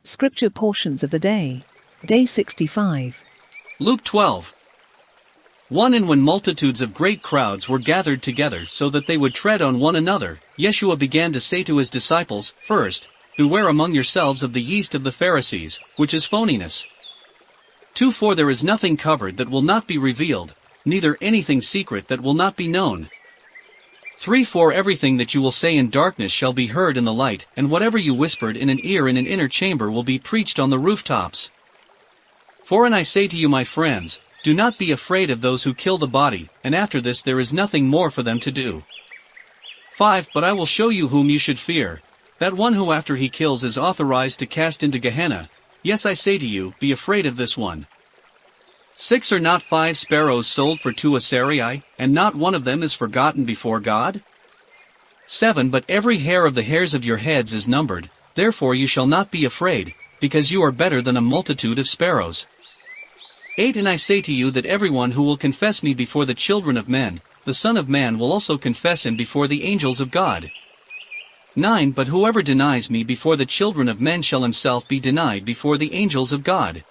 Scripture portions of the day. Day 65. Luke 12. 1. And when multitudes of great crowds were gathered together so that they would tread on one another, Yeshua began to say to his disciples, First, beware among yourselves of the yeast of the Pharisees, which is phoniness. 2. For there is nothing covered that will not be revealed, neither anything secret that will not be known. 3. For everything that you will say in darkness shall be heard in the light, and whatever you whispered in an ear in an inner chamber will be preached on the rooftops. 4. And I say to you, my friends, do not be afraid of those who kill the body, and after this there is nothing more for them to do. 5. But I will show you whom you should fear, that one who after he kills is authorized to cast into Gehenna. Yes, I say to you, be afraid of this one. 6. Are not 5 sparrows sold for 2 asarii, and not one of them is forgotten before God? 7. But every hair of the hairs of your heads is numbered, therefore you shall not be afraid, because you are better than a multitude of sparrows. 8. And I say to you that everyone who will confess me before the children of men, the Son of Man will also confess him before the angels of God. 9. But whoever denies me before the children of men shall himself be denied before the angels of God.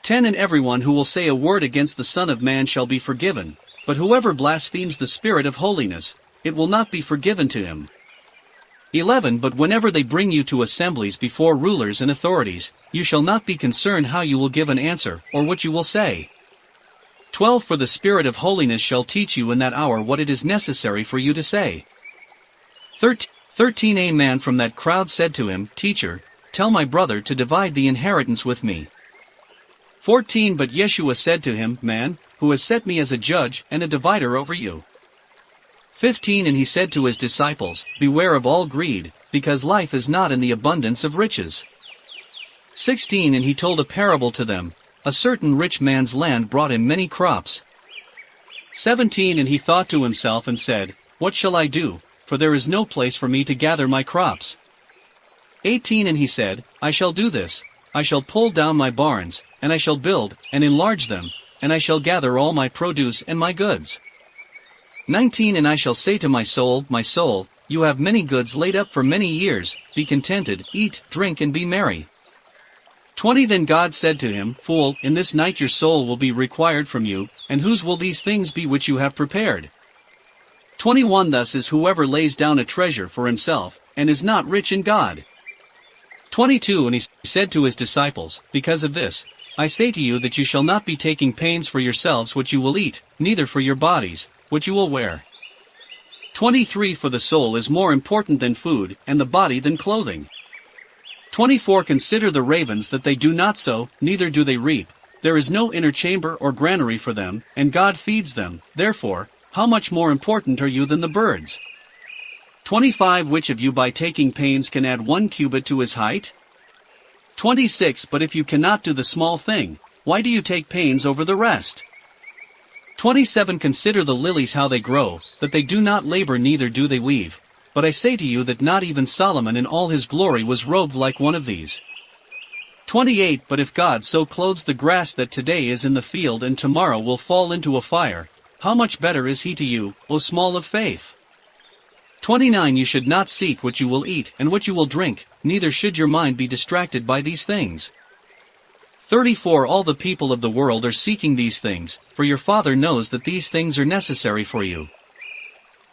10. And everyone who will say a word against the Son of Man shall be forgiven, but whoever blasphemes the Spirit of holiness, it will not be forgiven to him. 11. But whenever they bring you to assemblies before rulers and authorities, you shall not be concerned how you will give an answer, or what you will say. 12. For the Spirit of holiness shall teach you in that hour what it is necessary for you to say. 13. A man from that crowd said to him, Teacher, tell my brother to divide the inheritance with me. 14. But Yeshua said to him, Man, who has set me as a judge and a divider over you? 15. And he said to his disciples, Beware of all greed, because life is not in the abundance of riches. 16. And he told a parable to them, A certain rich man's land brought him many crops. 17. And he thought to himself and said, What shall I do, for there is no place for me to gather my crops? 18. And he said, I shall do this, I shall pull down my barns, and I shall build, and enlarge them, and I shall gather all my produce and my goods. 19. And I shall say to my soul, you have many goods laid up for many years, be contented, eat, drink and be merry. 20. Then God said to him, Fool, in this night your soul will be required from you, and whose will these things be which you have prepared? 21. Thus is whoever lays down a treasure for himself, and is not rich in God. 22. And he said to his disciples, Because of this, I say to you that you shall not be taking pains for yourselves what you will eat, neither for your bodies, what you will wear. 23. For the soul is more important than food, and the body than clothing. 24. Consider the ravens that they do not sow, neither do they reap. There is no inner chamber or granary for them, and God feeds them. Therefore, how much more important are you than the birds? 25. Which of you by taking pains can add 1 cubit to his height? 26. But if you cannot do the small thing, why do you take pains over the rest? 27. Consider the lilies how they grow, that they do not labor neither do they weave. But I say to you that not even Solomon in all his glory was robed like one of these. 28. But if God so clothes the grass that today is in the field and tomorrow will fall into a fire, how much better is he to you, O small of faith? 29. You should not seek what you will eat and what you will drink, neither should your mind be distracted by these things. 34. All the people of the world are seeking these things, for your Father knows that these things are necessary for you.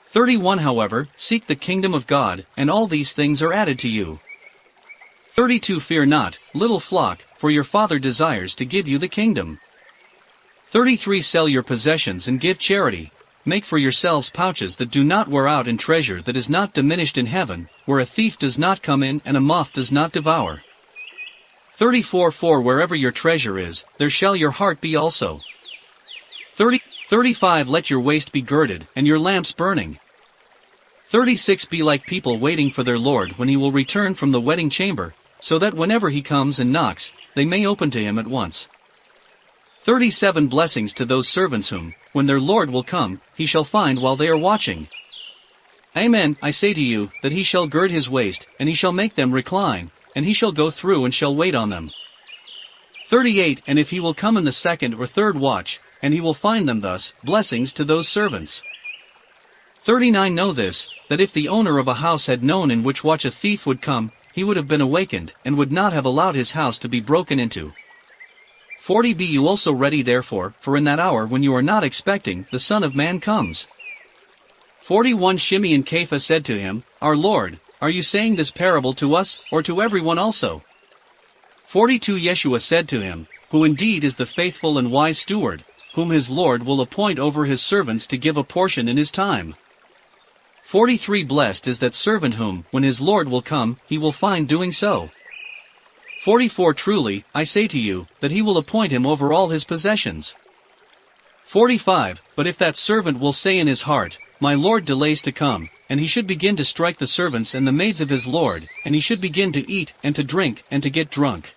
31. However, seek the kingdom of God, and all these things are added to you. 32. Fear not, little flock, for your Father desires to give you the kingdom. 33. Sell your possessions and give charity. Make for yourselves pouches that do not wear out and treasure that is not diminished in heaven, where a thief does not come in and a moth does not devour. 34. For wherever your treasure is, there shall your heart be also. 35. Let your waist be girded, and your lamps burning. 36. Be like people waiting for their Lord when he will return from the wedding chamber, so that whenever he comes and knocks, they may open to him at once. 37. Blessings to those servants whom, when their Lord will come, he shall find while they are watching. Amen, I say to you, that he shall gird his waist, and he shall make them recline, and he shall go through and shall wait on them. 38. And if he will come in the 2nd or 3rd watch, and he will find them thus, blessings to those servants. 39. Know this, that if the owner of a house had known in which watch a thief would come, he would have been awakened, and would not have allowed his house to be broken into. 40 Be you also ready therefore, for in that hour when you are not expecting, the Son of Man comes. 41 Shimei and Kepha said to him, Our Lord, are you saying this parable to us, or to everyone also? 42 Yeshua said to him, Who indeed is the faithful and wise steward, whom his Lord will appoint over his servants to give a portion in his time. 43 Blessed is that servant whom, when his Lord will come, he will find doing so. 44 Truly, I say to you, that he will appoint him over all his possessions. 45 But if that servant will say in his heart, My Lord delays to come, and he should begin to strike the servants and the maids of his Lord, and he should begin to eat, and to drink, and to get drunk.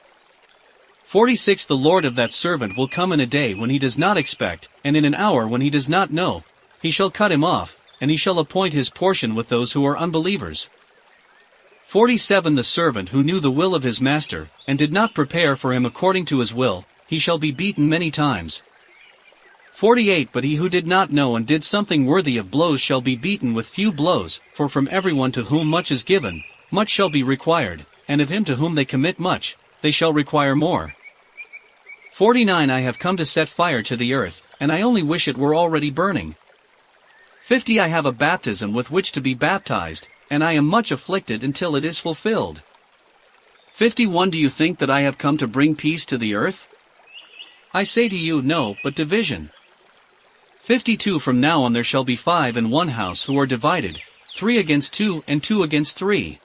46 The Lord of that servant will come in a day when he does not expect, and in an hour when he does not know. He shall cut him off, and he shall appoint his portion with those who are unbelievers. 47 The servant who knew the will of his master, and did not prepare for him according to his will, he shall be beaten many times. 48 But he who did not know and did something worthy of blows shall be beaten with few blows, for from everyone to whom much is given, much shall be required, and of him to whom they commit much, they shall require more. 49 I have come to set fire to the earth, and I only wish it were already burning. 50 I have a baptism with which to be baptized, and I am much afflicted until it is fulfilled. 51 Do you think that I have come to bring peace to the earth? I say to you, no, but division. 52 From now on there shall be 5 in one house who are divided, 3 against 2 and 2 against 3.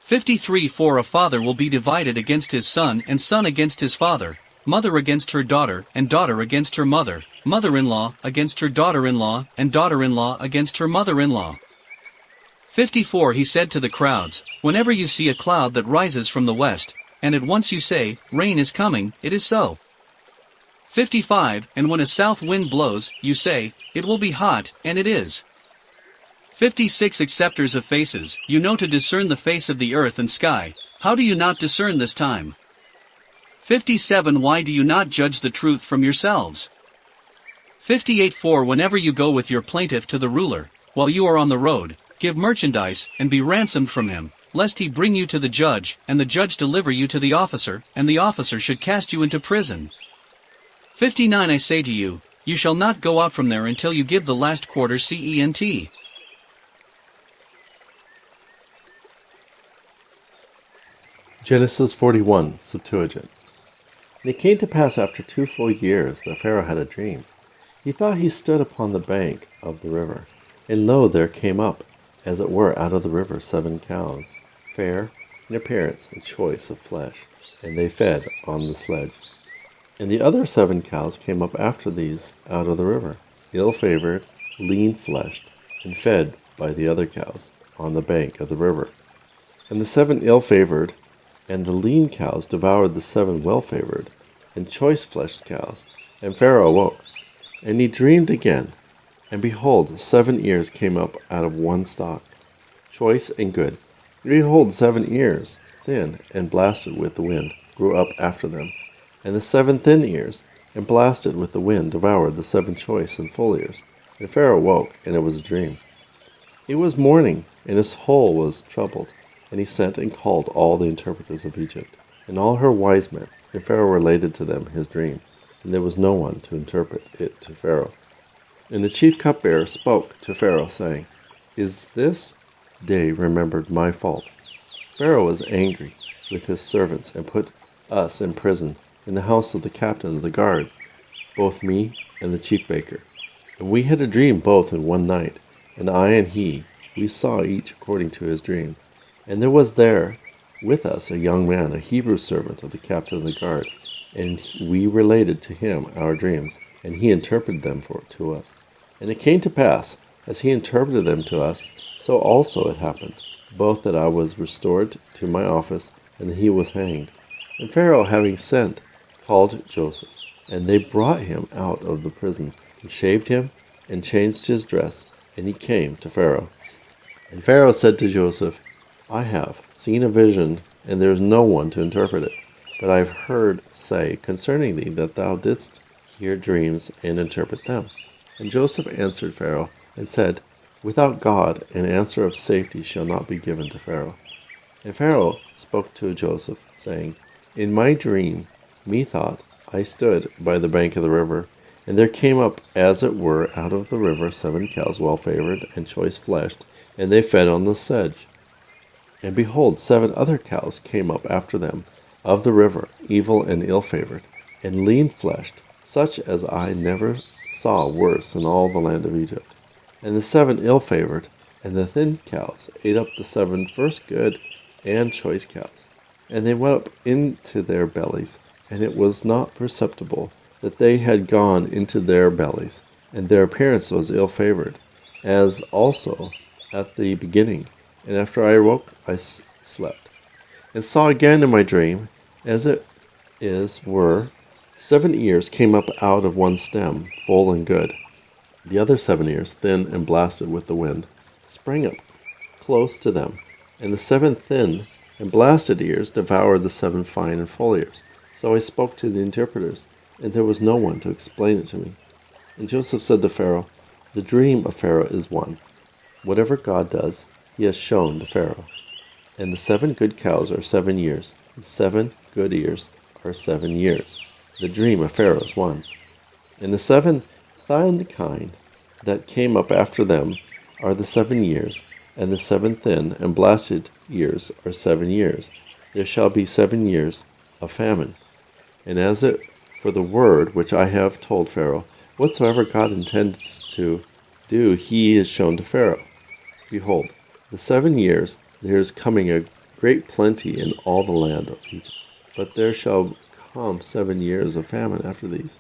53 For a father will be divided against his son and son against his father, mother against her daughter and daughter against her mother, mother-in-law against her daughter-in-law and daughter-in-law against her mother-in-law. 54 He said to the crowds, Whenever you see a cloud that rises from the west, and at once you say, Rain is coming, it is so. 55 And when a south wind blows, you say, It will be hot, and it is. 56 Acceptors of faces, you know to discern the face of the earth and sky, how do you not discern this time? 57 Why do you not judge the truth from yourselves? 58 For whenever you go with your plaintiff to the ruler, while you are on the road, give merchandise, and be ransomed from him, lest he bring you to the judge, and the judge deliver you to the officer, and the officer should cast you into prison. 59 I say to you, you shall not go out from there until you give the last quarter cent. Genesis 41, Septuagint. And it came to pass after 2 full years that Pharaoh had a dream. He thought he stood upon the bank of the river, and lo, there came up, as it were out of the river, 7 cows, fair in appearance and choice of flesh, and they fed on the sledge. And the other 7 cows came up after these out of the river, ill-favored, lean-fleshed, and fed by the other cows on the bank of the river. And the 7 ill-favored and the lean cows devoured the 7 well-favored and choice-fleshed cows. And Pharaoh awoke, and he dreamed again. And behold, 7 ears came up out of one stalk, choice and good. And behold, 7 ears, thin and blasted with the wind, grew up after them. And the 7 thin ears, and blasted with the wind, devoured the 7 choice and full ears. And Pharaoh awoke, and it was a dream. It was morning, and his soul was troubled. And he sent and called all the interpreters of Egypt, and all her wise men. And Pharaoh related to them his dream, and there was no one to interpret it to Pharaoh. And the chief cupbearer spoke to Pharaoh, saying, Is this day remembered my fault? Pharaoh was angry with his servants, and put us in prison in the house of the captain of the guard, both me and the chief baker. And we had a dream both in one night, and I and he, we saw each according to his dream. And there was there with us a young man, a Hebrew servant of the captain of the guard, and we related to him our dreams, and he interpreted them to us. And it came to pass, as he interpreted them to us, so also it happened, both that I was restored to my office, and that he was hanged. And Pharaoh, having sent, called Joseph, and they brought him out of the prison, and shaved him, and changed his dress, and he came to Pharaoh. And Pharaoh said to Joseph, I have seen a vision, and there is no one to interpret it. But I have heard say concerning thee that thou didst hear dreams and interpret them. And Joseph answered Pharaoh, and said, Without God an answer of safety shall not be given to Pharaoh. And Pharaoh spoke to Joseph, saying, In my dream, methought I stood by the bank of the river, and there came up, as it were, out of the river 7 cows well-favored and choice-fleshed, and they fed on the sedge. And behold, 7 other cows came up after them, of the river, evil and ill-favored, and lean-fleshed, such as I never saw worse in all the land of Egypt. And the 7 ill-favored and the thin cows ate up the 7 first good and choice cows. And they went up into their bellies, and it was not perceptible that they had gone into their bellies, and their appearance was ill-favored, as also at the beginning. And after I awoke, I slept, and saw again in my dream, as it were, 7 ears came up out of one stem, full and good. The other 7 ears, thin and blasted with the wind, sprang up close to them, and the 7 thin and blasted ears devoured the 7 fine and full ears. So I spoke to the interpreters, and there was no one to explain it to me. And Joseph said to Pharaoh, The dream of Pharaoh is one. Whatever God does, he has shown to Pharaoh. And the 7 good cows are 7 years, and 7 good ears are 7 years. The dream of Pharaoh is one. And the 7 thin kine that came up after them are the 7 years, and the 7 thin and blasted ears are 7 years. There shall be 7 years of famine. And as it for the word which I have told Pharaoh, whatsoever God intends to do, he is shown to Pharaoh. Behold, the 7 years there is coming a great plenty in all the land of Egypt. But there shall come 7 years of famine after these,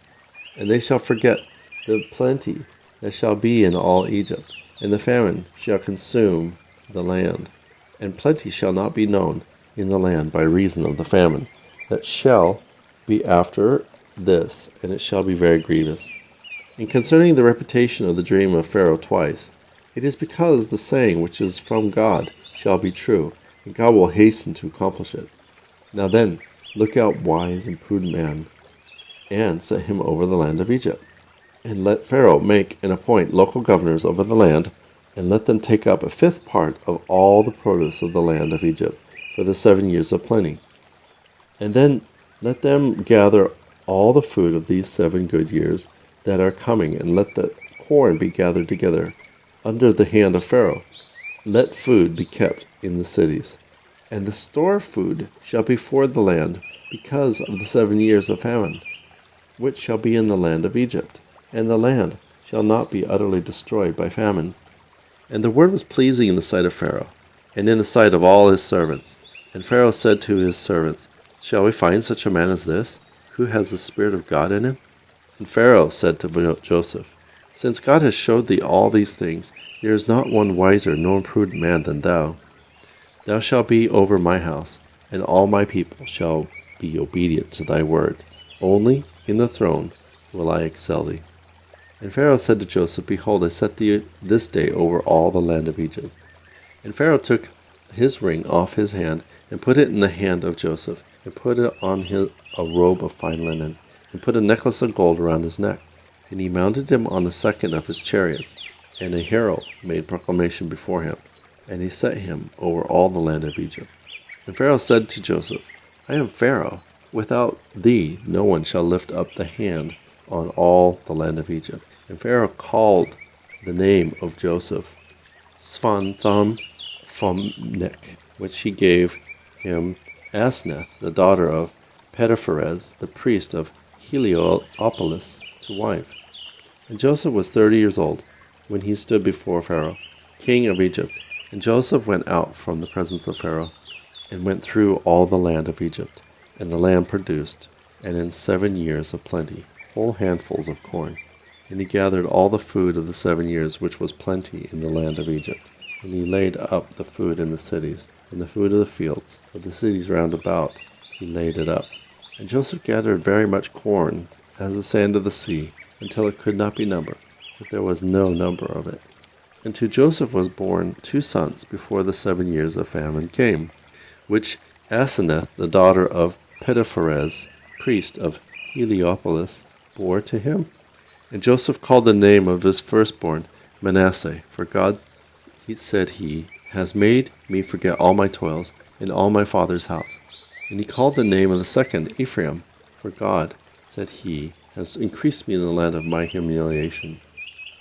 and they shall forget the plenty that shall be in all Egypt, and the famine shall consume the land, and plenty shall not be known in the land by reason of the famine that shall be after this, and it shall be very grievous. And concerning the reputation of the dream of Pharaoh twice, it is because the saying which is from God shall be true, and God will hasten to accomplish it. Now then, look out wise and prudent man, and set him over the land of Egypt. And let Pharaoh make and appoint local governors over the land, and let them take up 1/5 part of all the produce of the land of Egypt for the 7 years of plenty. And then let them gather all the food of these 7 good years that are coming, and let the corn be gathered together under the hand of Pharaoh. Let food be kept in the cities, and the store of food shall be for the land because of the 7 years of famine, which shall be in the land of Egypt, and the land shall not be utterly destroyed by famine. And the word was pleasing in the sight of Pharaoh, and in the sight of all his servants. And Pharaoh said to his servants, Shall we find such a man as this, who has the Spirit of God in him? And Pharaoh said to Joseph, Since God has showed thee all these things, there is not one wiser nor prudent man than thou. Thou shalt be over my house, and all my people shall be obedient to thy word. Only in the throne will I excel thee. And Pharaoh said to Joseph, Behold, I set thee this day over all the land of Egypt. And Pharaoh took his ring off his hand, and put it in the hand of Joseph, and put on him a robe of fine linen, and put a necklace of gold around his neck. And he mounted him on the second of his chariots, and a herald made proclamation before him, and he set him over all the land of Egypt. And Pharaoh said to Joseph, I am Pharaoh. Without thee no one shall lift up the hand on all the land of Egypt. And Pharaoh called the name of Joseph Sphonthom-Phomnek, which he gave him Asnath, the daughter of Petipharez, the priest of Heliopolis, to wife. And Joseph was 30 years old when he stood before Pharaoh, king of Egypt. And Joseph went out from the presence of Pharaoh, and went through all the land of Egypt. And the land produced, and in 7 years of plenty, whole handfuls of corn. And he gathered all the food of the 7 years which was plenty in the land of Egypt. And he laid up the food in the cities, and the food of the fields, of the cities round about, he laid it up. And Joseph gathered very much corn, as the sand of the sea, until it could not be numbered, but there was no number of it. And to Joseph was born 2 sons before the 7 years of famine came, which Asenath, the daughter of Petipharez, priest of Heliopolis, bore to him. And Joseph called the name of his firstborn Manasseh, for God, he said, has made me forget all my toils, in all my father's house. And he called the name of the second Ephraim, for God, said he, has increased me in the land of my humiliation.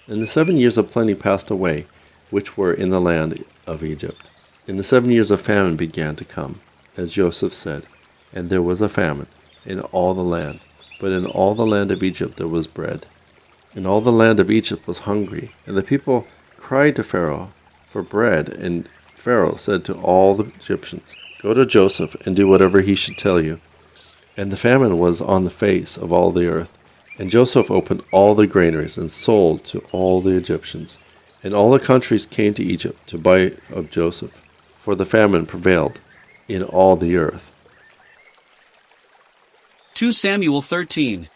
And the 7 years of plenty passed away, which were in the land of Egypt. And the 7 years of famine began to come, as Joseph said, and there was a famine in all the land. But in all the land of Egypt there was bread. And all the land of Egypt was hungry, and the people cried to Pharaoh for bread. And Pharaoh said to all the Egyptians, Go to Joseph and do whatever he should tell you. And the famine was on the face of all the earth. And Joseph opened all the granaries and sold to all the Egyptians. And all the countries came to Egypt to buy of Joseph, for the famine prevailed in all the earth. 2 Samuel 13.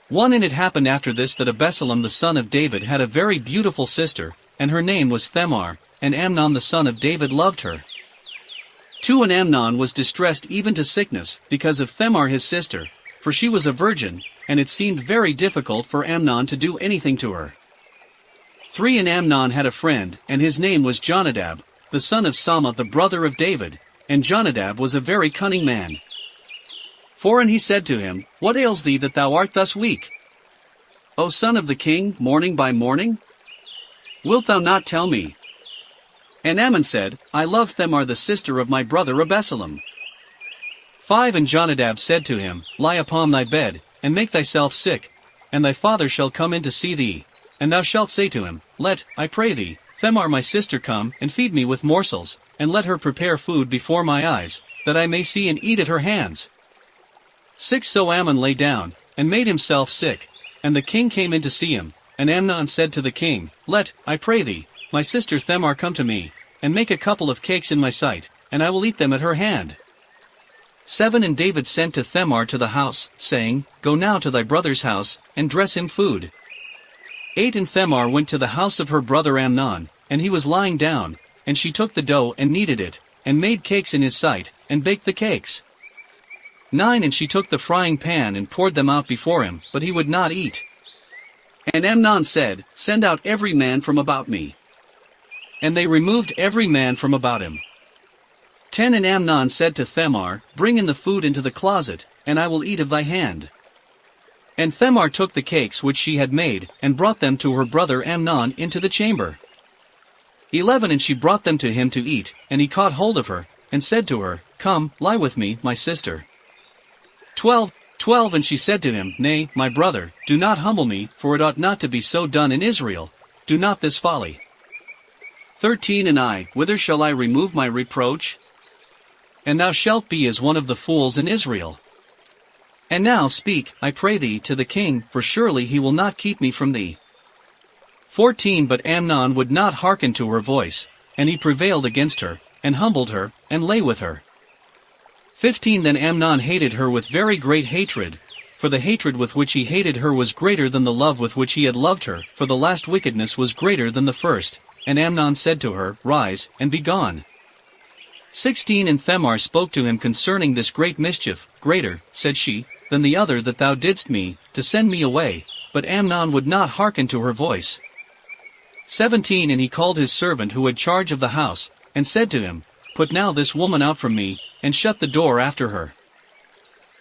1 And it happened after this that Absalom the son of David had a very beautiful sister, and her name was Thamar, and Amnon the son of David loved her. 2 And Amnon was distressed even to sickness, because of Thamar his sister, for she was a virgin, and it seemed very difficult for Amnon to do anything to her. 3 And Amnon had a friend, and his name was Jonadab, the son of Sama the brother of David, and Jonadab was a very cunning man. 4 And he said to him, What ails thee that thou art thus weak? O son of the king, morning by morning? Wilt thou not tell me? And Ammon said, I love Thamar the sister of my brother Absalom. 5 And Jonadab said to him, Lie upon thy bed, and make thyself sick, and thy father shall come in to see thee, and thou shalt say to him, Let, I pray thee, Thamar my sister come and feed me with morsels, and let her prepare food before my eyes, that I may see and eat at her hands. 6 So Ammon lay down, and made himself sick, and the king came in to see him, and Amnon said to the king, Let, I pray thee, my sister Thamar come to me, and make a couple of cakes in my sight, and I will eat them at her hand. 7 And David sent to Thamar to the house, saying, Go now to thy brother's house, and dress him food. 8 And Thamar went to the house of her brother Amnon, and he was lying down, and she took the dough and kneaded it, and made cakes in his sight, and baked the cakes. 9 And she took the frying pan and poured them out before him, but he would not eat. And Amnon said, Send out every man from about me. And they removed every man from about him. 10 And Amnon said to Thamar, Bring in the food into the closet, and I will eat of thy hand. And Thamar took the cakes which she had made, and brought them to her brother Amnon into the chamber. 11 And she brought them to him to eat, and he caught hold of her, and said to her, Come, lie with me, my sister. 12 And she said to him, Nay, my brother, do not humble me, for it ought not to be so done in Israel. Do not this folly. 13 And I, whither shall I remove my reproach? And thou shalt be as one of the fools in Israel. And now speak, I pray thee, to the king, for surely he will not keep me from thee. 14 But Amnon would not hearken to her voice, and he prevailed against her, and humbled her, and lay with her. 15 Then Amnon hated her with very great hatred, for the hatred with which he hated her was greater than the love with which he had loved her, for the last wickedness was greater than the first. And Amnon said to her, Rise, and be gone. 16 And Thamar spoke to him concerning this great mischief, Greater, said she, than the other that thou didst me, to send me away, but Amnon would not hearken to her voice. 17 And he called his servant who had charge of the house, and said to him, Put now this woman out from me, and shut the door after her.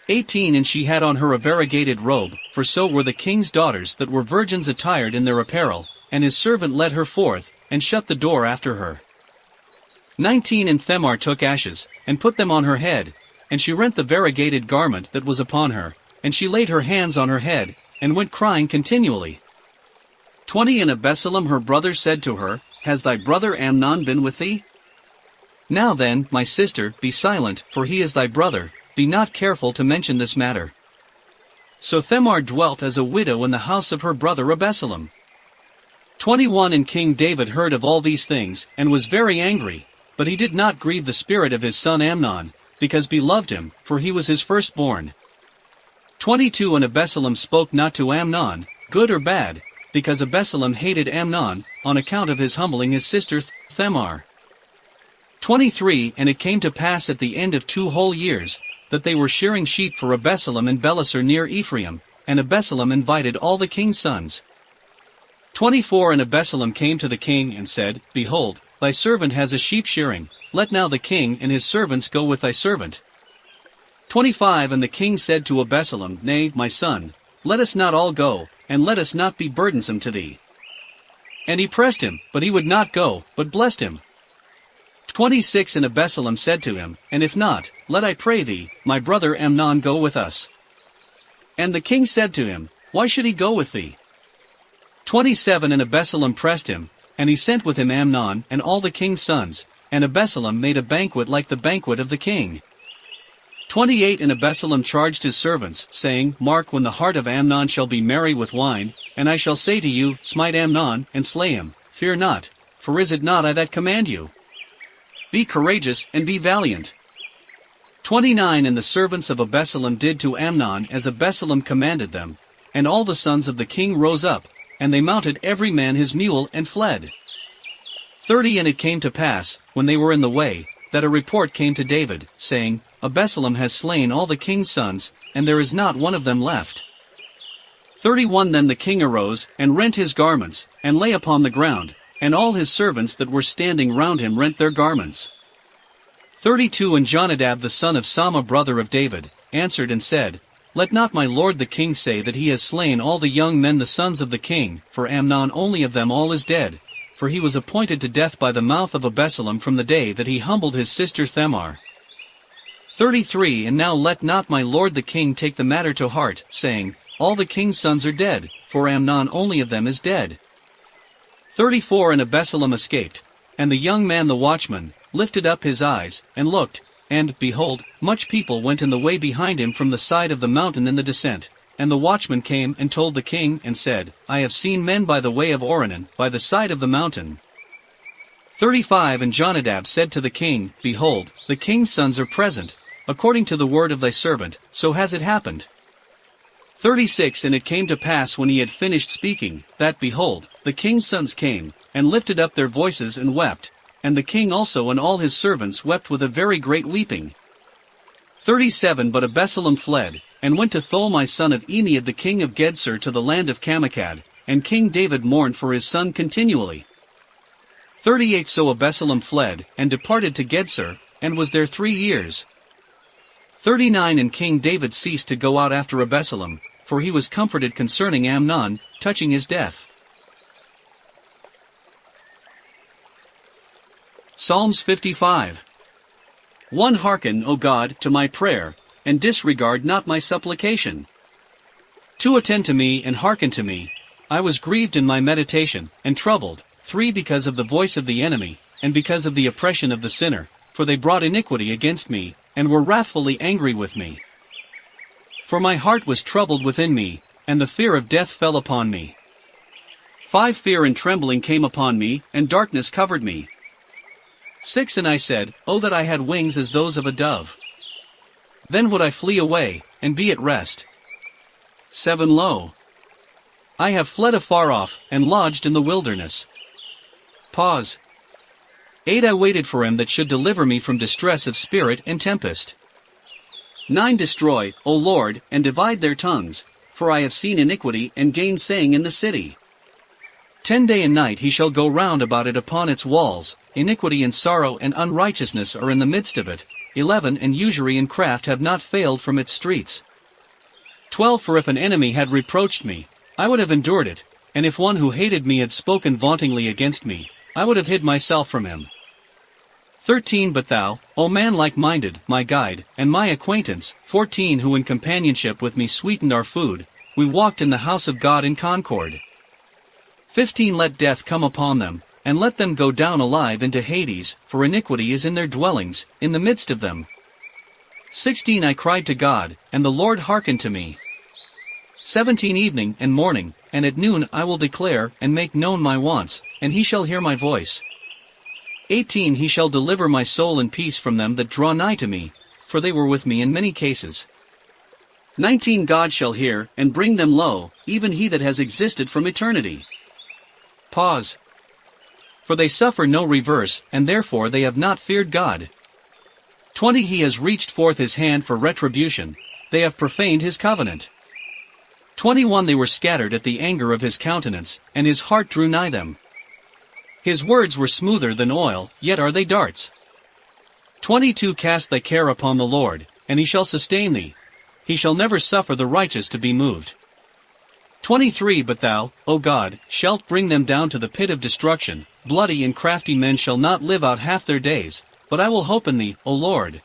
18 And she had on her a variegated robe, for so were the king's daughters that were virgins attired in their apparel, and his servant led her forth, and shut the door after her. 19 And Thamar took ashes, and put them on her head, and she rent the variegated garment that was upon her, and she laid her hands on her head, and went crying continually. 20 And Absalom her brother said to her, Has thy brother Amnon been with thee? Now then, my sister, be silent, for he is thy brother, be not careful to mention this matter. So Thamar dwelt as a widow in the house of her brother Absalom. 21 And King David heard of all these things, and was very angry, but he did not grieve the spirit of his son Amnon, because he loved him, for he was his firstborn. 22 And Absalom spoke not to Amnon, good or bad, because Absalom hated Amnon, on account of his humbling his sister Thamar. 23 And it came to pass at the end of 2 whole years, that they were shearing sheep for Absalom in Belisar near Ephraim, and Absalom invited all the king's sons. 24 And Absalom came to the king and said, Behold, thy servant has a sheep shearing, let now the king and his servants go with thy servant. 25 And the king said to Absalom, Nay, my son, let us not all go, and let us not be burdensome to thee. And he pressed him, but he would not go, but blessed him. 26 And Absalom said to him, And if not, let I pray thee, my brother Amnon go with us. And the king said to him, Why should he go with thee? 27 And Absalom pressed him, and he sent with him Amnon and all the king's sons, and Absalom made a banquet like the banquet of the king. 28 And Absalom charged his servants, saying, Mark when the heart of Amnon shall be merry with wine, and I shall say to you, Smite Amnon, and slay him, fear not, for is it not I that command you? Be courageous, and be valiant. 29 And the servants of Absalom did to Amnon as Absalom commanded them, and all the sons of the king rose up, and they mounted every man his mule and fled. 30 And it came to pass, when they were in the way, that a report came to David, saying, Absalom has slain all the king's sons, and there is not one of them left. 31 Then the king arose, and rent his garments, and lay upon the ground, and all his servants that were standing round him rent their garments. 32 And Jonadab the son of Sama brother of David, answered and said, Let not my lord the king say that he has slain all the young men the sons of the king, for Amnon only of them all is dead, for he was appointed to death by the mouth of Absalom from the day that he humbled his sister Thamar. 33 And now let not my lord the king take the matter to heart, saying, All the king's sons are dead, for Amnon only of them is dead. 34 And Absalom escaped, and the young man the watchman lifted up his eyes, and looked, and, behold, much people went in the way behind him from the side of the mountain in the descent. And the watchman came and told the king, and said, I have seen men by the way of Oranan, by the side of the mountain. 35 And Jonadab said to the king, Behold, the king's sons are present, according to the word of thy servant, so has it happened. 36 And it came to pass when he had finished speaking, that, behold, the king's sons came, and lifted up their voices and wept, and the king also and all his servants wept with a very great weeping. 37 But Absalom fled, and went to Thol my son of Emiad the king of Gedsur to the land of Kamachad, and King David mourned for his son continually. 38 So Absalom fled, and departed to Gedsur, and was there 3 years. 39 And King David ceased to go out after Absalom, for he was comforted concerning Amnon, touching his death. Psalms 55. 1 Hearken, O God, to my prayer, and disregard not my supplication. 2 Attend to me and hearken to me. I was grieved in my meditation, and troubled. 3 Because of the voice of the enemy, and because of the oppression of the sinner, for they brought iniquity against me, and were wrathfully angry with me. For my heart was troubled within me, and the fear of death fell upon me. 5 Fear and trembling came upon me, and darkness covered me. 6 And I said, O that I had wings as those of a dove! Then would I flee away, and be at rest. 7 Lo! I have fled afar off, and lodged in the wilderness. Pause. 8 I waited for him that should deliver me from distress of spirit and tempest. 9 Destroy, O Lord, and divide their tongues, for I have seen iniquity and gainsaying in the city. 10 Day and night he shall go round about it upon its walls, iniquity and sorrow and unrighteousness are in the midst of it. 11 And usury and craft have not failed from its streets. 12 For if an enemy had reproached me, I would have endured it, and if one who hated me had spoken vauntingly against me, I would have hid myself from him. 13 But thou, O man like-minded, my guide, and my acquaintance, 14 Who in companionship with me sweetened our food, we walked in the house of God in concord. 15 Let death come upon them, and let them go down alive into Hades, for iniquity is in their dwellings, in the midst of them. 16 I cried to God, and the Lord hearkened to me. 17 Evening and morning, and at noon I will declare and make known my wants, and he shall hear my voice. 18 He shall deliver my soul in peace from them that draw nigh to me, for they were with me in many cases. 19 God shall hear, and bring them low, even he that has existed from eternity. Pause. For they suffer no reverse, and therefore they have not feared God. 20 He has reached forth his hand for retribution, they have profaned his covenant. 21 They were scattered at the anger of his countenance, and his heart drew nigh them. His words were smoother than oil, yet are they darts. 22 Cast thy care upon the Lord, and he shall sustain thee. He shall never suffer the righteous to be moved. 23 But thou, O God, shalt bring them down to the pit of destruction. Bloody and crafty men shall not live out half their days, but I will hope in thee, O Lord.